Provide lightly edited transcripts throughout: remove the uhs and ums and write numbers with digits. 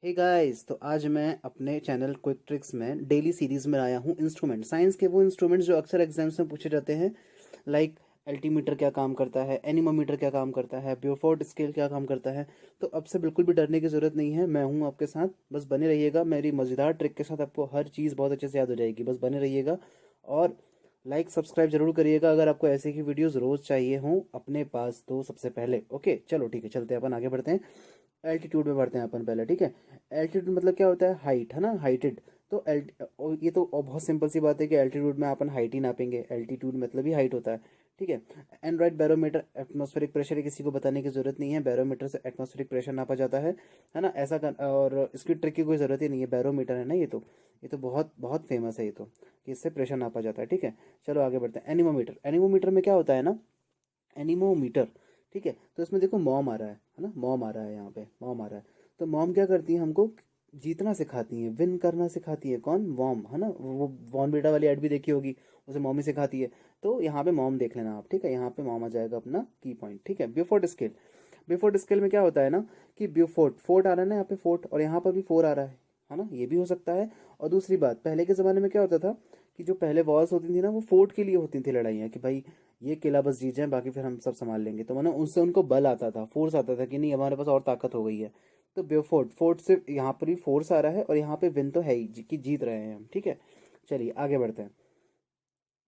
Hey guys, तो आज मैं अपने चैनल क्विक ट्रिक्स में डेली सीरीज में आया हूँ इंस्ट्रूमेंट साइंस के, वो इंस्ट्रूमेंट्स जो अक्सर एग्जाम्स में पूछे जाते हैं। लाइक एल्टीमीटर क्या काम करता है, एनीमोमीटर क्या काम करता है, ब्यूफोर्ड स्केल क्या काम करता है। तो अब से बिल्कुल भी डरने की ज़रूरत नहीं है, मैं हूँ आपके साथ। बस बने रहिएगा, मेरी मज़ेदार ट्रिक के साथ आपको हर चीज़ बहुत अच्छे से याद हो जाएगी। बस बने रहिएगा और लाइक सब्सक्राइब जरूर करिएगा अगर आपको ऐसे की वीडियोस रोज़ चाहिए हों अपने पास तो सबसे पहले। ओके चलो ठीक है, चलते हैं अपन आगे बढ़ते हैं। एल्टीट्यूड में बढ़ते हैं अपन पहले, ठीक है। एल्टीट्यूड मतलब क्या होता है? हाइट, है ना, हाइटेड। तो ये तो बहुत सिंपल सी बात है कि एल्टीट्यूड में अपन हाइट ही नापेंगे, एल्टीट्यूड मतलब ही हाइट होता है, ठीक है। एंड्रॉइड बैरोमीटर, एटमॉस्फेरिक प्रेशर है, किसी को बताने की जरूरत नहीं है, बैरोमीटर से एटमॉस्फेरिक प्रेशर नापा जाता है ना। और इसकी ट्रिक की कोई ज़रूरत ही नहीं है, बैरोमीटर है ना ये तो बहुत बहुत फेमस है ये तो, कि इससे प्रेशर नापा जाता है, ठीक है। चलो आगे बढ़ते हैं। एनीमोमीटर, एनीमोमीटर में क्या होता है ना, एनीमोमीटर, ठीक है। तो इसमें देखो मॉम आ रहा है ना, मॉम आ रहा है, यहाँ पे मॉम आ रहा है। तो मॉम क्या करती है, हमको जीतना सिखाती है, विन करना सिखाती है। कौन? मॉम, है ना। वो वॉन बीटा वाली ऐड भी देखी होगी, उसे मॉम ही सिखाती है। तो यहाँ पे मॉम देख लेना आप, ठीक है। यहाँ पे मॉम आ जाएगा अपना की पॉइंट, ठीक है। ब्यूफोर्ड स्केल, ब्यूफोर्ड स्केल में क्या होता है ना कि ब्यूफोर्ड, फोर्ट आ रहा है ना यहाँ पे, फोर्ट, और यहाँ पर भी फोर आ रहा है ना, ये भी हो सकता है। और दूसरी बात, पहले के ज़माने में क्या होता था कि जो पहले वॉर्स होती थी ना, वो फोर्ट के लिए होती थी लड़ाइयाँ, कि भाई ये किला बस जीत जाए, बाकी फिर हम सब संभाल लेंगे। तो मानो उससे उनको बल आता था, फोर्स आता था कि नहीं हमारे पास और ताकत हो गई है। तो ब्योफोर्ट, फोर्ट से यहाँ पर भी फोर्स आ रहा है, और यहाँ पे विन तो है ही कि जीत रहे हैं हम, ठीक है। चलिए आगे बढ़ते हैं।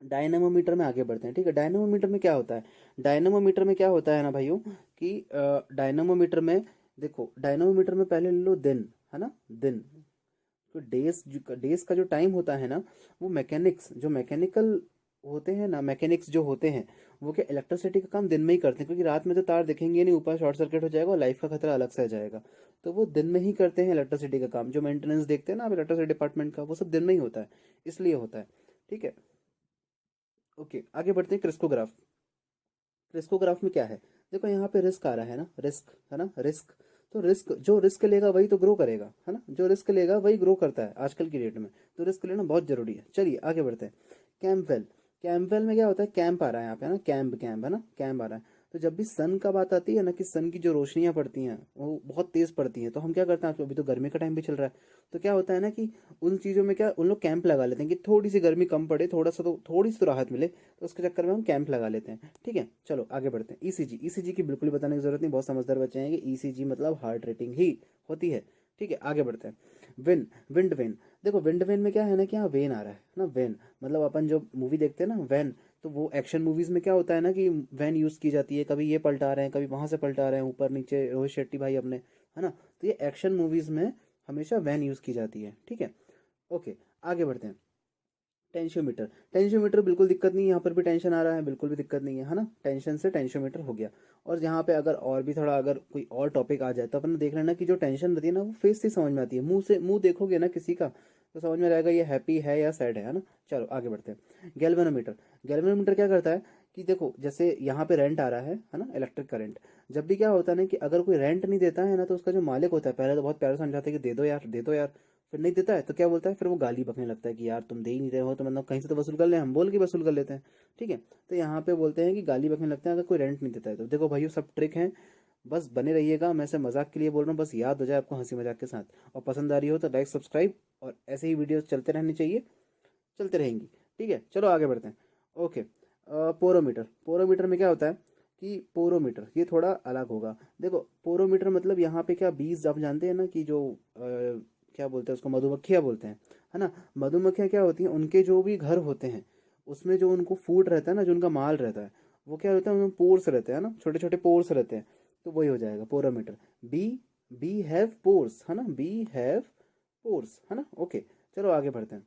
डायनेमोमीटर में आगे बढ़ते हैं, ठीक है। डायनेमोमीटर में क्या होता है? डायनेमोमीटर में क्या होता है ना भाइयों, कि डायनेमोमीटर में देखो, डायनेमोमीटर में पहले ले लो दिन, है ना, दिन। तो डेज का जो टाइम होता है ना, वो मैकेनिक्स, जो मैकेनिकल होते हैं ना, मैकेनिक्स जो होते हैं, वो क्या इलेक्ट्रिसिटी का काम दिन में ही करते हैं, क्योंकि रात में तो तार दिखेंगे नहीं, ऊपर शॉर्ट सर्किट हो जाएगा और लाइफ का खतरा अलग से आ जाएगा। तो वो दिन में ही करते हैं इलेक्ट्रिसिटी का काम। जो मेंटेनेंस देखते हैं ना आप इलेक्ट्रिसिटी डिपार्टमेंट का, वो सब दिन में ही होता है, इसलिए होता है, ठीक है। ओके आगे बढ़ते हैं। क्रिस्कोग्राफ, रिस्कोग्राफ में क्या है? देखो यहाँ पे रिस्क आ रहा है ना, रिस्क, है ना, रिस्क। तो रिस्क, जो रिस्क लेगा वही तो ग्रो करेगा, है ना, जो रिस्क लेगा वही ग्रो करता है आजकल की डेट में। तो रिस्क लेना बहुत जरूरी है। चलिए आगे बढ़ते हैं। कैंपवेल, कैंपवेल में क्या होता है? कैंप आ रहा है यहाँ पे, है ना, कैंप, कैंप, है ना, कैंप आ रहा है। तो जब भी सन का बात आती है ना, कि सन की जो रोशनियां पड़ती हैं वो बहुत तेज पड़ती हैं, तो हम क्या करते हैं, अभी तो गर्मी का टाइम भी चल रहा है, तो क्या होता है ना कि उन चीज़ों में क्या उन लोग कैंप लगा लेते हैं, कि थोड़ी सी गर्मी कम पड़े, थोड़ी सी तो राहत मिले, तो उसके चक्कर में हम कैंप लगा लेते हैं, ठीक है। चलो आगे बढ़ते हैं। ईसीजी, ईसीजी की बिल्कुल भी बताने की जरूरत नहीं, बहुत समझदार बच्चे हैं कि ईसीजी मतलब हार्ट रेटिंग ही होती है, ठीक है। आगे बढ़ते हैं। विन, विंड वेन, देखो विंड वेन में क्या है ना कि यहाँ वेन आ रहा है ना, वेन मतलब अपन जो मूवी देखते हैं ना, वैन। तो वो एक्शन मूवीज में क्या होता है ना कि वैन यूज की जाती है, कभी ये पलटा रहे हैं, कभी वहां से पलटा रहे हैं, ऊपर नीचे रोहित शेट्टी भाई अपने, है ना। तो ये एक्शन मूवीज में हमेशा वैन यूज की जाती है, ठीक है। ओके आगे बढ़ते हैं। टेंशियोमीटर, टेंशियोमीटर बिल्कुल दिक्कत नहीं है, यहाँ पर भी टेंशन आ रहा है, बिल्कुल भी दिक्कत नहीं है ना, टेंशन से टेंशियोमीटर हो गया। और यहाँ पे अगर और भी थोड़ा अगर कोई और टॉपिक आ जाए तो अपन देख लेना कि जो टेंशन रहती है ना, वो फेस से समझ में आती है, मुंह से, मुंह देखोगे ना किसी का तो समझ में आएगा ये हैप्पी है या सैड है ना। चलो आगे बढ़ते हैं। गैल्वेनोमीटर, गैल्वेनोमीटर क्या करता है कि देखो जैसे यहाँ पे रेंट आ रहा है ना, इलेक्ट्रिक करंट। जब भी क्या होता है ना कि अगर कोई रेंट नहीं देता है ना, तो उसका जो मालिक होता है पहले तो बहुत प्यार से समझाता है कि दे दो यार, दे दो यार। फिर नहीं देता है तो क्या बोलता है, फिर वो गाली बकने लगता है कि यार तुम दे ही नहीं रहे हो, तो मतलब कहीं से तो वसूल कर ले, हम बोल के वसूल कर लेते हैं, ठीक है। तो यहाँ पे बोलते हैं कि गाली बकने लगते हैं अगर कोई रेंट नहीं देता है। तो देखो भाइयों, सब ट्रिक हैं, बस बने रहिएगा। मैं से मजाक के लिए बोल रहा हूँ, बस याद हो जाए आपको हंसी मजाक के साथ। और पसंद आ रही हो तो लाइक सब्सक्राइब, और ऐसे ही वीडियोस चलते रहनी चाहिए, चलते रहेंगी, ठीक है। चलो आगे बढ़ते हैं। ओके, पोरोमीटर, पोरोमीटर में क्या होता है कि पोरोमीटर ये थोड़ा अलग होगा। देखो पोरोमीटर मतलब यहाँ पे क्या, बीज आप जानते हैं ना कि जो क्या बोलते हैं उसको, मधुमक्खियाँ बोलते हैं, है ना। मधुमक्खियाँ क्या होती हैं, उनके जो भी घर होते हैं उसमें जो उनको फूड रहता है ना, जो उनका माल रहता है, वो क्या रहता है, उनमें पोर्स रहते हैं ना, छोटे छोटे पोर्स रहते हैं। तो वही हो जाएगा porometer. We, we have pores, है ना, बी हैव पोर्स, है ना। ओके चलो आगे बढ़ते हैं।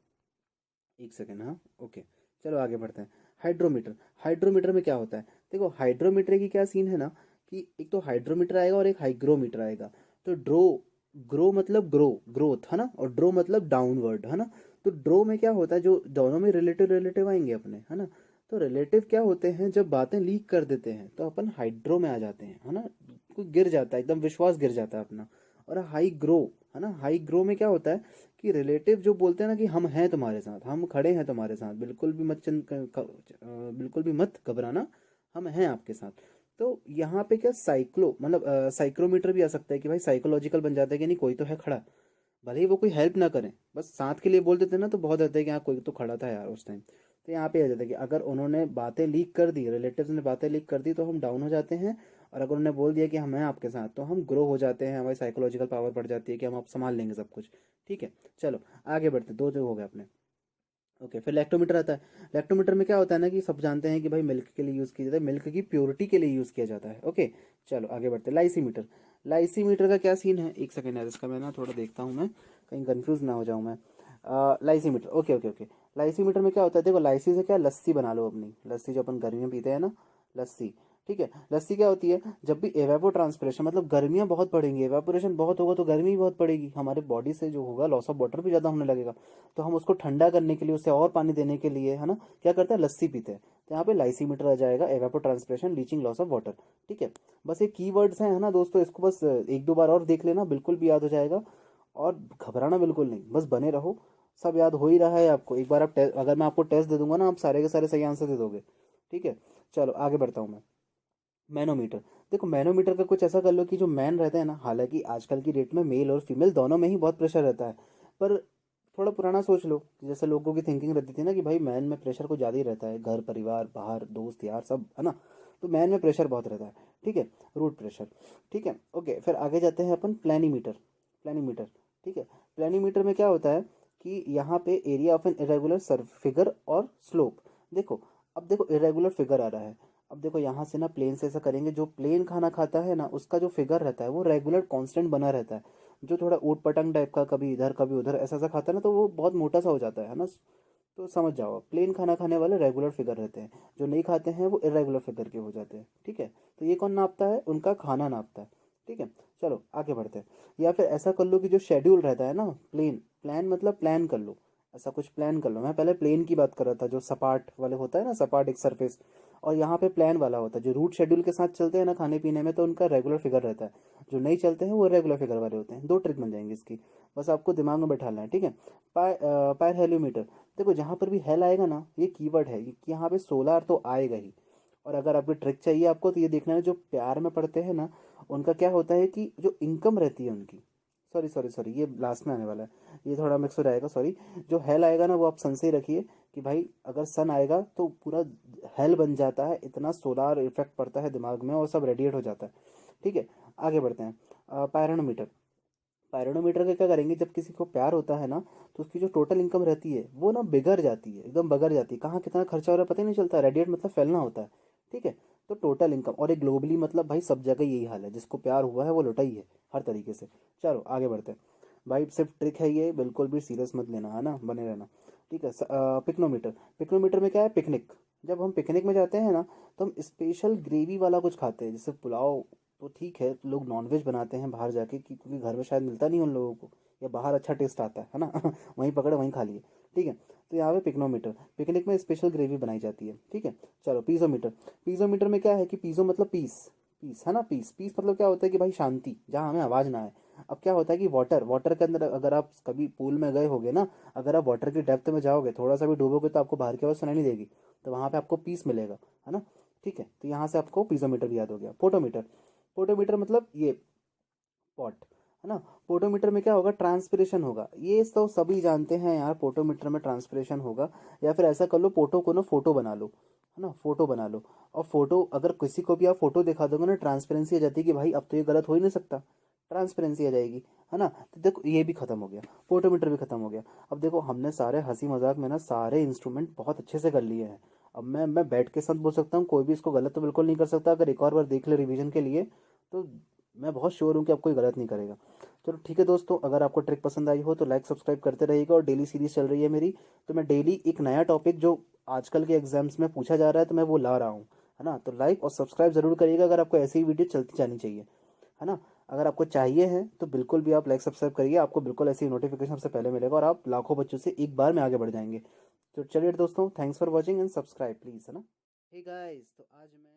एक सेकेंड, हाँ, ओके चलो आगे बढ़ते हैं। हाइड्रोमीटर, हाइड्रोमीटर में क्या होता है? देखो हाइड्रोमीटर की क्या सीन है ना, कि एक तो हाइड्रोमीटर आएगा और एक हाइग्रोमीटर आएगा। तो ड्रो, ग्रो मतलब ग्रो, ग्रोथ, है ना, और ड्रो मतलब डाउनवर्ड, है ना। तो ड्रो में क्या होता है, जो दोनों में रिलेटिव रिलेटिव आएंगे अपने, है ना। तो रिलेटिव क्या होते हैं, जब बातें लीक कर देते हैं तो अपन हाइड्रो में आ जाते हैं, है ना। कोई गिर जाता है, एकदम विश्वास गिर जाता है अपना। और हाई ग्रो, है ना, हाई ग्रो में क्या होता है कि रिलेटिव जो बोलते हैं ना कि हम हैं तुम्हारे साथ, हम खड़े हैं तुम्हारे साथ, बिल्कुल भी मत बिल्कुल भी मत घबराना, हम हैं आपके साथ। तो यहाँ पे क्या साइक्लो मतलब साइक्रोमीटर भी आ सकता है कि भाई साइकोलॉजिकल बन जाता है कि नहीं कोई तो है खड़ा, भले ही वो कोई हेल्प ना करें, बस साथ के लिए बोल देते ना तो बहुत रहता है कि हाँ कोई तो खड़ा था यार उस टाइम। तो यहाँ पे आ जाता है कि अगर उन्होंने बातें लीक कर दी, रिलेटिव्स ने बातें लीक कर दी तो हम डाउन हो जाते हैं, और अगर उन्होंने बोल दिया कि हम हैं आपके साथ तो हम ग्रो हो जाते हैं, हमारी साइकोलॉजिकल पावर बढ़ जाती है कि हम आप संभाल लेंगे सब कुछ। ठीक है, चलो आगे बढ़ते हैं, दो जो हो गए अपने। ओके, फिर लैक्टोमीटर आता है। लैक्टोमीटर में क्या होता है ना कि सब जानते हैं कि भाई मिल्क के लिए यूज़ किया जाता है, मिल्क की प्योरिटी के लिए यूज़ किया जाता है। ओके, चलो आगे बढ़ते हैं। लाइसीमीटर, लाइसीमीटर का क्या सीन है, एक सेकेंड यार इसका मैं ना थोड़ा देखता हूँ, मैं कहीं कंफ्यूज ना हो जाऊँ मैं। Lysimeter, okay okay okay. Lysimeter में क्या होता है, देखो लाइसी से क्या लस्सी बना लो अपनी, लस्सी जो अपन गर्मी में पीते हैं ना, लस्सी। ठीक है, लस्सी क्या होती है, जब भी एवेपो ट्रांसपिरेशन मतलब गर्मियाँ बहुत पड़ेंगी, एवेपोरेशन बहुत होगा तो गर्मी भी बहुत पड़ेगी, हमारे बॉडी से जो होगा लॉस ऑफ वाटर भी ज़्यादा होने लगेगा। तो हम उसको ठंडा करने के लिए, उसे और पानी देने के लिए, है ना, क्या करते हैं, लस्सी पीते हैं। तो यहाँ पे लाइसीमीटर आ जाएगा, evapotranspiration, leaching, loss of water. ठीक है, बस ये कीवर्ड्स हैं, है ना दोस्तों, इसको बस एक दो बार और देख लेना, बिल्कुल भी याद हो जाएगा। और घबराना बिल्कुल नहीं, बस बने रहो, सब याद हो ही रहा है आपको। एक बार आप अगर मैं आपको टेस्ट दे दूंगा ना, आप सारे के सारे सही आंसर दे दोगे। ठीक है, चलो आगे बढ़ता हूँ मैं। मैनोमीटर, देखो मैनोमीटर का कुछ ऐसा कर लो कि जो मैन रहते हैं ना, हालांकि आजकल की डेट में मेल और फीमेल दोनों में ही बहुत प्रेशर रहता है, पर थोड़ा पुराना सोच लो, जैसे लोगों की थिंकिंग रहती थी ना कि भाई मैन में प्रेशर कुछ ज़्यादा ही रहता है, घर परिवार बाहर दोस्त यार सब, है ना, तो मैन में प्रेशर बहुत रहता है। ठीक है, रूट प्रेशर। ठीक है, ओके, फिर आगे जाते हैं अपन प्लानीमीटर, प्लानीमीटर। ठीक है, प्लानीमीटर में क्या होता है कि यहाँ पे area of an irregular figure और स्लोप। देखो, अब देखो इरेगुलर फिगर आ रहा है, अब देखो यहाँ से ना प्लेन से ऐसा करेंगे, जो प्लेन खाना खाता है ना उसका जो फिगर रहता है वो रेगुलर कांस्टेंट बना रहता है। जो थोड़ा ऊट पटंग टाइप का, कभी इधर कभी उधर ऐसा ऐसा खाता है ना, तो वो बहुत मोटा सा हो जाता है ना। तो समझ जाओ, प्लेन खाना खाने वाले रेगुलर फिगर रहते हैं, जो नहीं खाते हैं वो इरेगुलर फिगर के हो जाते हैं। ठीक है, तो ये कौन नापता है, उनका खाना नापता है। ठीक है, चलो आगे बढ़ते हैं। या फिर ऐसा कर लो कि जो शेड्यूल रहता है ना, प्लेन, प्लान मतलब प्लान कर लो, ऐसा कुछ प्लान कर लो। मैं पहले प्लेन की बात कर रहा था, जो सपाट वाले होता है ना, सपाट एक सरफेस, और यहाँ पे प्लान वाला होता है, जो रूट शेड्यूल के साथ चलते हैं ना खाने पीने में, तो उनका रेगुलर फिगर रहता है। जो नहीं चलते हैं वो रेगुलर फिगर वाले होते हैं। दो ट्रिक बन जाएंगी इसकी, बस आपको दिमाग में बैठाना है। ठीक है, पायर हेलियोमीटर, देखो जहाँ पर भी हेल आएगा ना, ये कीवर्ड है कि यहाँ पे सोलार तो आएगा ही। और अगर आपको ट्रिक चाहिए आपको, तो ये देखना है जो प्यार में पढ़ते हैं ना, उनका क्या होता है कि जो इनकम रहती है उनकी, सॉरी सॉरी सॉरी, ये लास्ट में आने वाला है, ये थोड़ा मिक्स हो जाएगा, सॉरी। जो हेल आएगा ना वो आप सन से ही रखिए, कि भाई अगर सन आएगा तो पूरा हेल बन जाता है, इतना सोलार इफेक्ट पड़ता है दिमाग में और सब रेडिएट हो जाता है। ठीक है, आगे बढ़ते हैं। पायरोनोमीटर, पायरोनोमीटर का क्या करेंगे, जब किसी को प्यार होता है ना, तो उसकी जो टोटल इनकम रहती है वो ना बिगड़ जाती है, एकदम बगड़ जाती है, कहाँ कितना खर्चा हो रहा है पता ही नहीं चलता, रेडिएट मतलब फैलना होता है। ठीक है, तो टोटल इनकम, और एक ग्लोबली मतलब भाई सब जगह यही हाल है, जिसको प्यार हुआ है वो लुटा ही है हर तरीके से। चलो आगे बढ़ते हैं भाई, सिर्फ ट्रिक है ये, बिल्कुल भी सीरियस मत लेना, है ना, बने रहना। ठीक है, पिक्नोमीटर, पिक्नोमीटर में क्या है, पिकनिक, जब हम पिकनिक में जाते हैं ना, तो हम स्पेशल ग्रेवी वाला कुछ खाते हैं, जैसे पुलाव। तो ठीक है, लोग नॉनवेज बनाते हैं बाहर जाके, क्योंकि घर में शायद मिलता नहीं उन लोगों को, या बाहर अच्छा टेस्ट आता है ना वहीं पकड़े वहीं खा लिए। ठीक है, तो यहाँ पे पिक्नोमीटर, पिकनिक में स्पेशल ग्रेवी बनाई जाती है। ठीक है, चलो पीजोमीटर, पीजोमीटर में क्या है कि पीजो मतलब पीस, पीस है ना, पीस, पीस मतलब क्या होता है कि भाई शांति, जहाँ हमें आवाज़ ना आए। अब क्या होता है कि वाटर, वाटर के अंदर अगर आप कभी पूल में गए होगे ना, अगर आप वाटर की डेप्थ में जाओगे, थोड़ा सा भी डूबोगे तो आपको बाहर की आवाज़ सुनाई नहीं देगी, तो वहाँ पे आपको पीस मिलेगा, है ना। ठीक है, तो यहाँ से आपको पीजोमीटर भी याद हो गया। फोटोमीटर, फोटोमीटर मतलब ये पॉट, है ना। पोटोमीटर में क्या होगा, ट्रांसपिरेशन होगा, ये तो सभी जानते हैं यार, पोटोमीटर में ट्रांसपिरेशन होगा। या फिर ऐसा कर लो, पोटो को ना फोटो बना लो, है ना, फोटो बना लो। और फोटो अगर किसी को भी आप फोटो दिखा दोगे ना, ट्रांसपेरेंसी आ जाती है कि भाई अब तो ये गलत हो ही नहीं सकता, ट्रांसपेरेंसी आ जाएगी, है ना। तो देखो ये भी खत्म हो गया, पोटोमीटर भी खत्म हो गया। अब देखो हमने सारे हंसी मजाक में ना सारे इंस्ट्रूमेंट बहुत अच्छे से कर लिए हैं। अब मैं बैठ के साथ बोल सकता हूँ, कोई भी इसको गलत तो बिल्कुल नहीं कर सकता, अगर एक और बार देख ले रिवीजन के लिए, तो मैं बहुत श्योर हूँ कि आप कोई गलत नहीं करेगा। चलो ठीक है दोस्तों, अगर आपको ट्रिक पसंद आई हो तो लाइक सब्सक्राइब करते रहिएगा, और डेली सीरीज चल रही है मेरी, तो मैं डेली एक नया टॉपिक जो आजकल के एग्जाम्स में पूछा जा रहा है तो मैं वो ला रहा हूँ, है ना। तो लाइक और सब्सक्राइब जरूर करिएगा अगर आपको ऐसी ही वीडियो चलती जानी चाहिए, है ना। अगर आपको चाहिए है तो बिल्कुल भी आप लाइक सब्सक्राइब करिए, आपको बिल्कुल ऐसी नोटिफिकेशन सबसे पहले मिलेगा, और आप लाखों बच्चों से एक बार में आगे बढ़ जाएंगे। तो चलिए दोस्तों, thanks for watching and subscribe please, है ना। हे गाइस, तो आज मैं